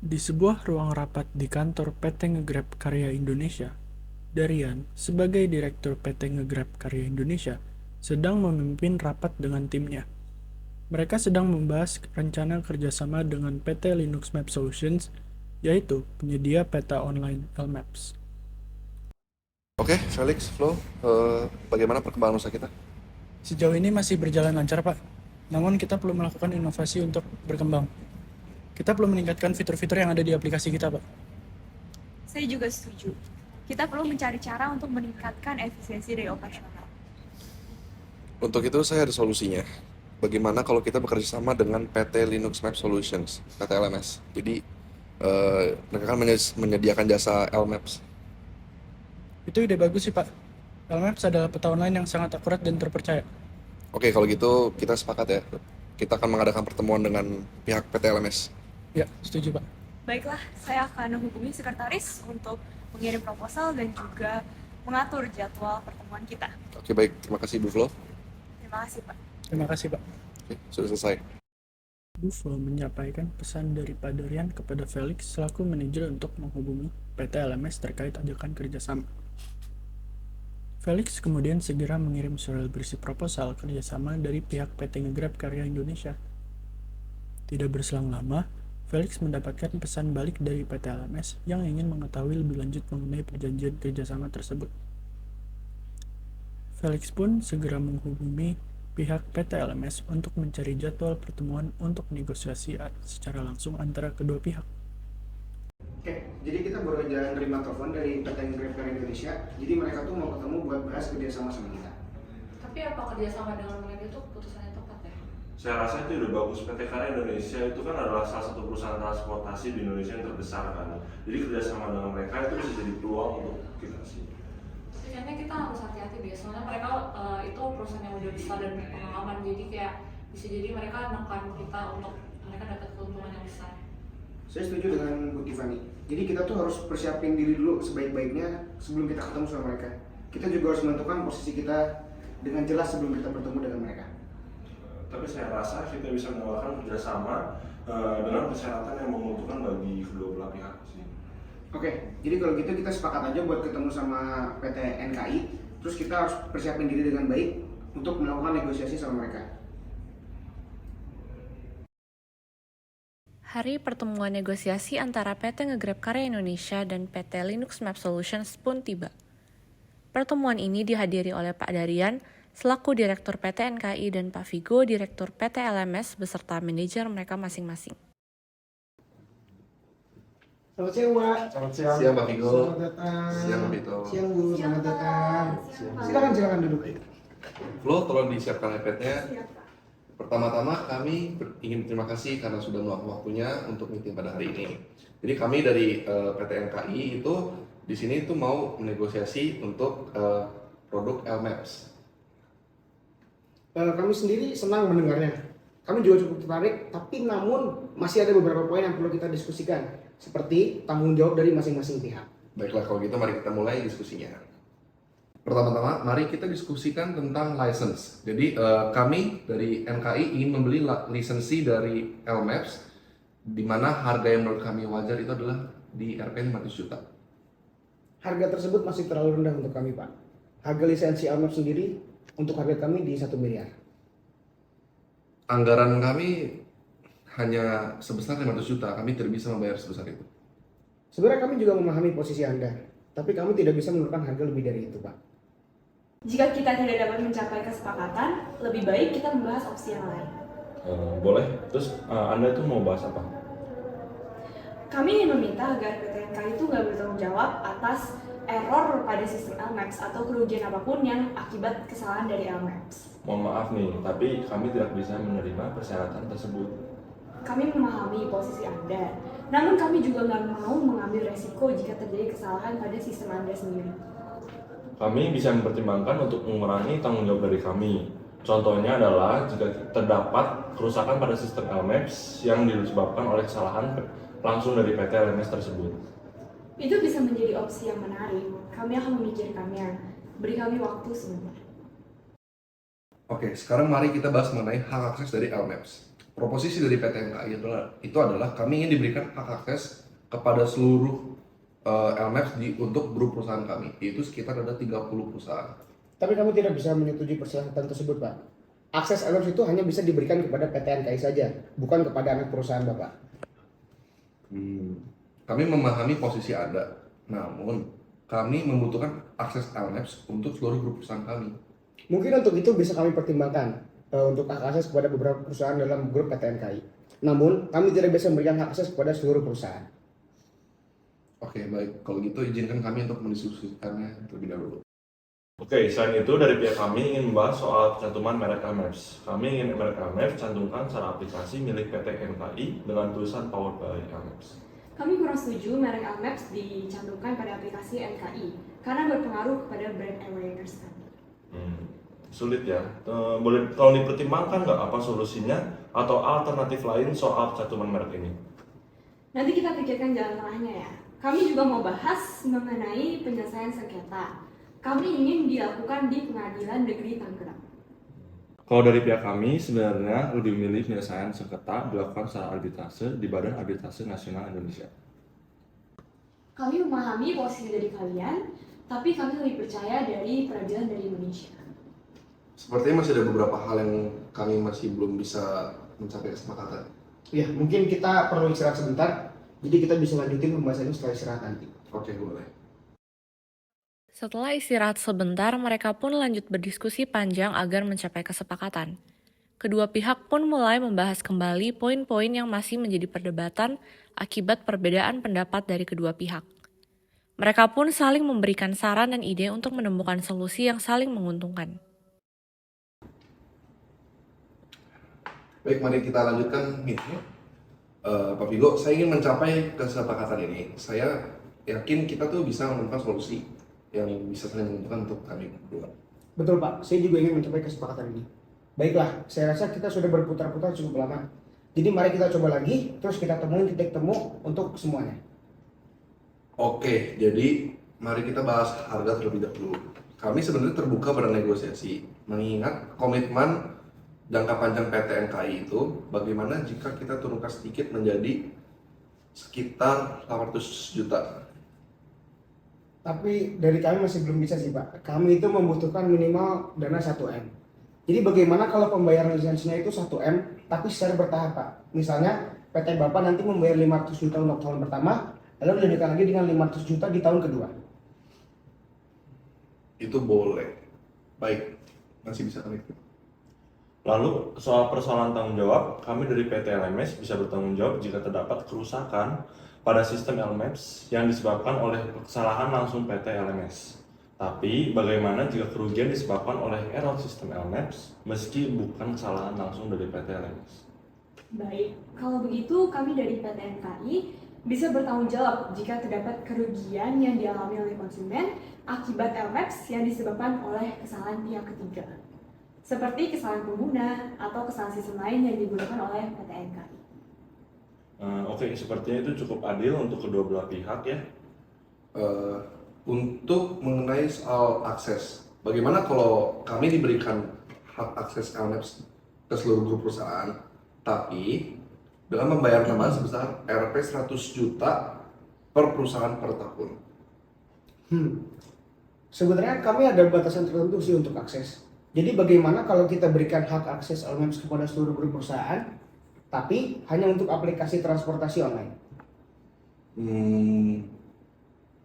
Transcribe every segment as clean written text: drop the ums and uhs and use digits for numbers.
Di sebuah ruang rapat di kantor PT Ngegrab Karya Indonesia, Darian, sebagai Direktur PT Ngegrab Karya Indonesia, sedang memimpin rapat dengan timnya. Mereka sedang membahas rencana kerjasama dengan PT Linux Map Solutions, yaitu penyedia peta online LMaps. Oke, Felix, Flo, bagaimana perkembangan usaha kita? Sejauh ini masih berjalan lancar, Pak. Namun kita perlu melakukan inovasi untuk berkembang. Kita perlu meningkatkan fitur-fitur yang ada di aplikasi kita, Pak. Saya juga setuju. Kita perlu mencari cara untuk meningkatkan efisiensi dari operasional. Untuk itu saya ada solusinya. Bagaimana kalau kita bekerja sama dengan PT Linux Map Solutions, PT LMS. Jadi mereka kan menyediakan jasa LMaps. Itu ide bagus sih, Pak. LMaps adalah peta online yang sangat akurat dan terpercaya. Oke, kalau gitu kita sepakat ya. Kita akan mengadakan pertemuan dengan pihak PT LMS. Ya, setuju, Pak. Baiklah, saya akan menghubungi sekretaris untuk mengirim proposal dan juga mengatur jadwal pertemuan kita. Oke, baik. Terima kasih, Bu Flo. Terima kasih, Pak. Terima kasih, Pak. Oke, sudah selesai. Buffalo menyampaikan pesan dari Pak Darian kepada Felix selaku manajer untuk menghubungi PT LMS terkait ajakan kerjasama. Felix kemudian segera mengirim surat berisi proposal kerjasama dari pihak PT Ngegrab Karya Indonesia. Tidak berselang lama, Felix mendapatkan pesan balik dari PT LMS yang ingin mengetahui lebih lanjut mengenai perjanjian kerjasama tersebut. Felix pun segera menghubungi pihak PT LMS untuk mencari jadwal pertemuan untuk negosiasi secara langsung antara kedua pihak. Oke, jadi kita baru aja nerima telepon dari PT Ngegrab Karya Indonesia. Jadi mereka tuh mau ketemu buat bahas kerjasama sama kita. Tapi apa kerjasama dengan mereka itu keputusannya tepat ya? Saya rasa itu udah bagus. PT Karya Indonesia itu kan adalah salah satu perusahaan transportasi di Indonesia yang terbesar kan. Jadi kerjasama dengan mereka itu bisa jadi peluang untuk kita sih. Tapi kayaknya kita harus hati-hati deh, soalnya mereka itu perusahaan yang udah besar dan berpengalaman. Jadi kayak bisa jadi mereka nekan kita untuk mereka dapat keuntungan yang besar. Saya setuju dengan Bu Tiffany. Jadi kita tuh harus persiapin diri dulu sebaik-baiknya sebelum kita ketemu sama mereka. Kita juga harus menentukan posisi kita dengan jelas sebelum kita bertemu dengan mereka. Tapi saya rasa kita bisa melakukan kerjasama dengan persyaratan yang menguntungkan bagi kedua belah pihak sih. Oke, jadi kalau gitu kita sepakat aja buat ketemu sama PT NKI. Terus kita harus persiapin diri dengan baik untuk melakukan negosiasi sama mereka. Hari pertemuan negosiasi antara PT Ngegrab Karya Indonesia dan PT Linux Map Solutions pun tiba. Pertemuan ini dihadiri oleh Pak Darian selaku Direktur PT NKI dan Pak Vigo, Direktur PT LMS beserta manajer mereka masing-masing. Selamat siang, Mbak. Selamat siang. Siang, Pak Vigo. Selamat datang. Siang, Pak Vito. Siang, Bu. Selamat datang. Silakan duduk. Flo, tolong disiapkan iPad-nya. Pertama-tama kami ingin berterima kasih karena sudah meluangkan waktunya untuk meeting pada hari ini. Jadi kami dari PT NKI itu di sini itu mau menegosiasi untuk produk LMaps. Kami sendiri senang mendengarnya. Kami juga cukup tertarik, tapi namun masih ada beberapa poin yang perlu kita diskusikan, seperti tanggung jawab dari masing-masing pihak. Baiklah, kalau gitu mari kita mulai diskusinya. Pertama-tama, mari kita diskusikan tentang license. Jadi kami dari NKI ingin membeli lisensi dari LMaps, di mana harga yang menurut kami wajar itu adalah di Rp 500 juta. Harga tersebut masih terlalu rendah untuk kami, Pak. Harga lisensi LMAP sendiri untuk harga kami di 1 miliar. Anggaran kami hanya sebesar 500 juta, kami tidak bisa membayar sebesar itu. Sebenarnya kami juga memahami posisi Anda, tapi kami tidak bisa menurunkan harga lebih dari itu, Pak. Jika kita tidak dapat mencapai kesepakatan, lebih baik kita membahas opsi yang lain. Boleh. Terus Anda tuh mau bahas apa? Kami ingin meminta agar PT NKI itu nggak bertanggung jawab atas error pada sistem LMaps atau kerugian apapun yang akibat kesalahan dari LMaps. Mohon maaf nih, tapi kami tidak bisa menerima persyaratan tersebut. Kami memahami posisi Anda, namun kami juga nggak mau mengambil resiko jika terjadi kesalahan pada sistem Anda sendiri. Kami bisa mempertimbangkan untuk mengurangi tanggung jawab dari kami. Contohnya adalah jika terdapat kerusakan pada sistem LMaps yang disebabkan oleh kesalahan langsung dari PT LMS tersebut. Itu bisa menjadi opsi yang menarik. Kami akan memikirkannya. Beri kami waktu sebentar. Oke, sekarang mari kita bahas mengenai hak akses dari LMaps. proposisi dari PT NKI itu adalah kami ingin diberikan hak akses kepada seluruh LMAPS untuk grup perusahaan kami, yaitu sekitar ada 30 perusahaan. Tapi kamu tidak bisa menyetujui persyaratan tersebut, Pak. Akses LMAPS itu hanya bisa diberikan kepada PT NKI saja, bukan kepada anak perusahaan Bapak. Kami memahami posisi Anda, namun kami membutuhkan akses LMAPS untuk seluruh grup perusahaan kami. Mungkin untuk itu bisa kami pertimbangkan untuk hak akses kepada beberapa perusahaan dalam grup PT NKI. Namun, kami tidak bisa memberikan hak akses kepada seluruh perusahaan. Oke, baik. Kalau gitu izinkan kami untuk mendiskusikannya terlebih dahulu. Oke, selain itu dari pihak kami ingin membahas soal cantuman merek LMAPS. Kami ingin merek LMAPS cantumkan secara aplikasi milik PT NKI dengan tulisan Powered by LMAPS. Kami kurang setuju merek LMAPS dicantumkan pada aplikasi NKI karena berpengaruh kepada brand awareness kami. Sulit ya. Boleh tolong dipertimbangkan nggak apa solusinya atau alternatif lain soal cantuman merek ini? Nanti kita pikirkan jalan tengahnya ya. Kami juga mau bahas mengenai penyelesaian sengketa. Kami ingin dilakukan di Pengadilan Negeri Tangerang. Kalau dari pihak kami sebenarnya lebih memilih penyelesaian sengketa dilakukan secara arbitrase di Badan Arbitrase Nasional Indonesia. Kami memahami posisi dari kalian, tapi kami lebih percaya dari peradilan dari Indonesia. Sepertinya masih ada beberapa hal yang kami masih belum bisa mencapai kesepakatan. Ya, mungkin kita perlu istirahat sebentar, jadi kita bisa lanjutin pembahasannya setelah istirahat nanti. Oke, boleh. Setelah istirahat sebentar, mereka pun lanjut berdiskusi panjang agar mencapai kesepakatan. Kedua pihak pun mulai membahas kembali poin-poin yang masih menjadi perdebatan akibat perbedaan pendapat dari kedua pihak. Mereka pun saling memberikan saran dan ide untuk menemukan solusi yang saling menguntungkan. Baik, mari kita lanjutkan meeting. Pak Vigo, saya ingin mencapai kesepakatan ini. Saya yakin kita tuh bisa menemukan solusi yang bisa saling menguntungkan untuk kami berdua. Betul Pak, saya juga ingin mencapai kesepakatan ini. Baiklah, saya rasa kita sudah berputar-putar cukup lama. Jadi mari kita coba lagi, terus kita temuin titik temu untuk semuanya. Oke, jadi mari kita bahas harga terlebih dahulu. Kami sebenarnya terbuka pada negosiasi, mengingat komitmen jangka panjang PT NKI itu bagaimana jika kita turunkan sedikit menjadi sekitar 800 juta. Tapi dari kami masih belum bisa sih Pak. Kami itu membutuhkan minimal dana 1M. Jadi bagaimana kalau pembayaran lisensinya itu 1M tapi secara bertahap Pak. Misalnya PT Bapak nanti membayar 500 juta untuk tahun pertama, lalu dilanjutkan lagi dengan 500 juta di tahun kedua. Itu boleh. Baik, masih bisa kami. Lalu, soal persoalan tanggung jawab, kami dari PT LMS bisa bertanggung jawab jika terdapat kerusakan pada sistem LMS yang disebabkan oleh kesalahan langsung PT LMS. Tapi, bagaimana jika kerugian disebabkan oleh error sistem LMS meski bukan kesalahan langsung dari PT LMS? Baik, kalau begitu kami dari PT NKI bisa bertanggung jawab jika terdapat kerugian yang dialami oleh konsumen akibat LMAPS yang disebabkan oleh kesalahan pihak ketiga, seperti kesalahan pengguna atau kesalahan sistem lain yang digunakan oleh PT NKI. Oke, sepertinya itu cukup adil untuk kedua belah pihak ya. Untuk mengenai soal akses, bagaimana kalau kami diberikan hak akses LMAPS ke seluruh grup perusahaan, tapi dengan membayar tambahan sebesar Rp 100 juta per perusahaan per tahun? Sebenarnya kami ada batasan tertentu sih untuk akses. Jadi bagaimana kalau kita berikan hak akses LMAPS kepada seluruh grup perusahaan, tapi hanya untuk aplikasi transportasi online?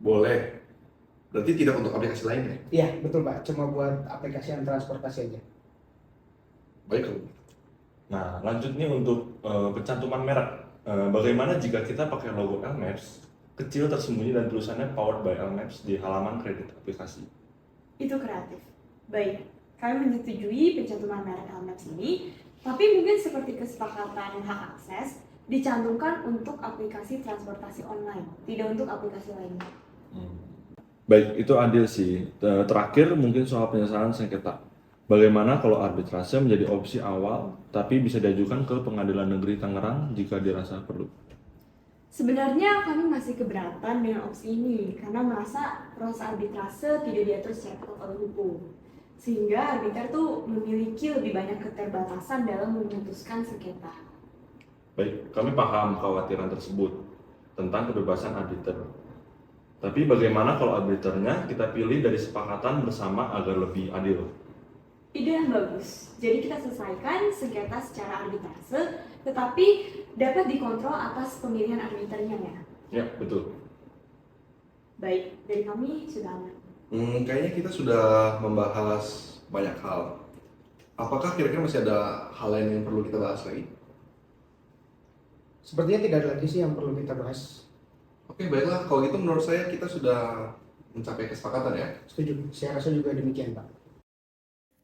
Boleh. Berarti tidak untuk aplikasi lain ya? Iya, betul Pak. Cuma buat aplikasi yang transportasi aja. Baik kalau Nah, lanjut nih untuk pencantuman merek. Bagaimana jika kita pakai logo LMAPS kecil tersembunyi dan tulisannya Powered by LMAPS di halaman kredit aplikasi? Itu kreatif. Baik, kami menyetujui pencantuman merek LMAPS ini, tapi mungkin seperti kesepakatan hak akses dicantumkan untuk aplikasi transportasi online, tidak untuk aplikasi lainnya. Baik, itu adil sih. Terakhir mungkin soal penyelesaian sengketa. Bagaimana kalau arbitrase menjadi opsi awal, tapi bisa diajukan ke Pengadilan Negeri Tangerang jika dirasa perlu? Sebenarnya kami masih keberatan dengan opsi ini karena merasa proses arbitrase tidak diatur secara ketat oleh hukum. Sehingga arbiter tuh memiliki lebih banyak keterbatasan dalam memutuskan sengketa. Baik, kami paham kekhawatiran tersebut tentang kebebasan arbiter. Tapi bagaimana kalau arbiternya kita pilih dari sepakatan bersama agar lebih adil? Ide yang bagus. Jadi kita selesaikan sengketa secara arbitrase, tetapi dapat dikontrol atas pemilihan arbiternya ya. Ya, betul. Baik, dari kami sudah aman. Kayaknya kita sudah membahas banyak hal. Apakah kira-kira masih ada hal lain yang perlu kita bahas lagi? Sepertinya tidak ada lagi sih yang perlu kita bahas. Oke, baiklah. Kalau gitu menurut saya kita sudah mencapai kesepakatan ya. Setuju, saya rasa juga demikian Pak.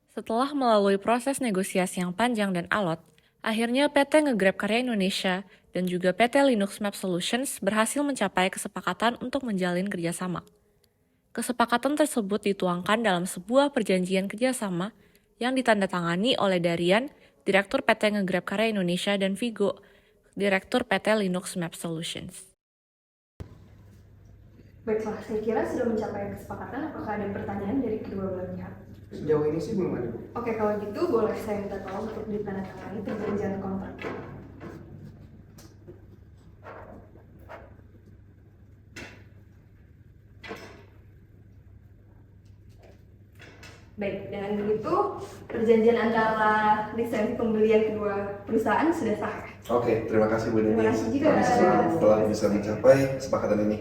Setelah melalui proses negosiasi yang panjang dan alot, akhirnya PT Ngegrab Karya Indonesia dan juga PT Linux Map Solutions berhasil mencapai kesepakatan untuk menjalin kerjasama. Kesepakatan tersebut dituangkan dalam sebuah perjanjian kerjasama yang ditandatangani oleh Darian, Direktur PT Ngegrab Karya Indonesia, dan Vigo, Direktur PT Linux Map Solutions. Baiklah, saya kira sudah mencapai kesepakatan. Apakah ada pertanyaan dari kedua belah pihak? Sejauh ini sih belum ada Bu. Oke, kalau gitu boleh saya minta tolong untuk ditandatangani perjanjian kontrak. Baik, dengan begitu perjanjian antara lisensi pembelian kedua perusahaan sudah sah. Oke, terima kasih Bu Nini. Terima kasih juga. Kami senang telah bisa mencapai kesepakatan ini.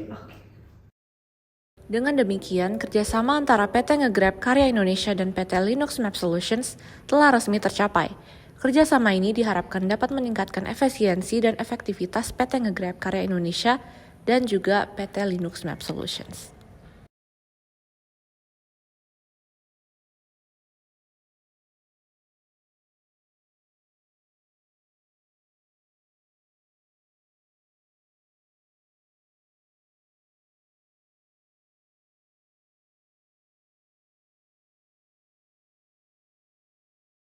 Dengan demikian, kerjasama antara PT Ngegrab Karya Indonesia dan PT Linux Map Solutions telah resmi tercapai. Kerjasama ini diharapkan dapat meningkatkan efisiensi dan efektivitas PT Ngegrab Karya Indonesia dan juga PT Linux Map Solutions.